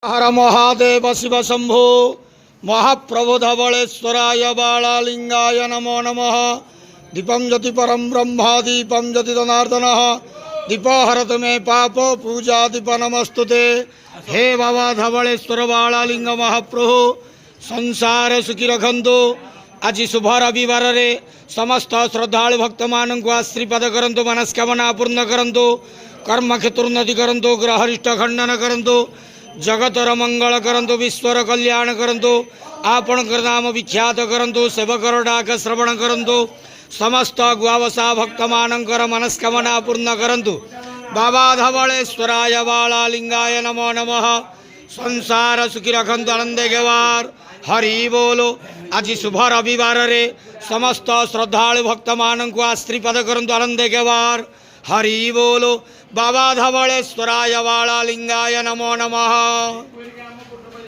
हर महादेव शिव शंभो महाप्रभु धवलेश्वराय बालालिंगाय नमो नमः। दीपं ज्योति परम ब्रह्म दीपं ज्योति जनार्दन दीप हरत मे पाप पूजा दीप नमस्तुते। हे बाबा धवलेश्वर बालालिंग महाप्रभु संसार सुखी रखंतु। आज शुभ रविवार रे समस्त श्रद्धालु भक्त मान को आशीर्वाद करंतु, मनस्कामना पूर्ण करंतु, कर्म क्षेत्रोन्नति करंतु, ग्रहरिष्ट खंडन करंतु, जगतर मंगल करंतु, विश्वर कल्याण करंतु, आपण नाम विख्यात करंतु, सेवकर डाक श्रवण करंतु, समस्त गुआवसा भक्त मानकर मनस्कामना पूर्ण करंतु। बाबा धवलेश्वराय बालालिंगाय नमो नमः। संसार सुखी रखंतु, आनंदे गेवार हरि बोलो। आज शुभ रविवार रे समस्त श्रद्धालु भक्त मान को आशीर्वाद करंतु, आनंदे गेवार हरि बोलो। बाबा धवलेश्वराय बालालिंगाय नमो नमः।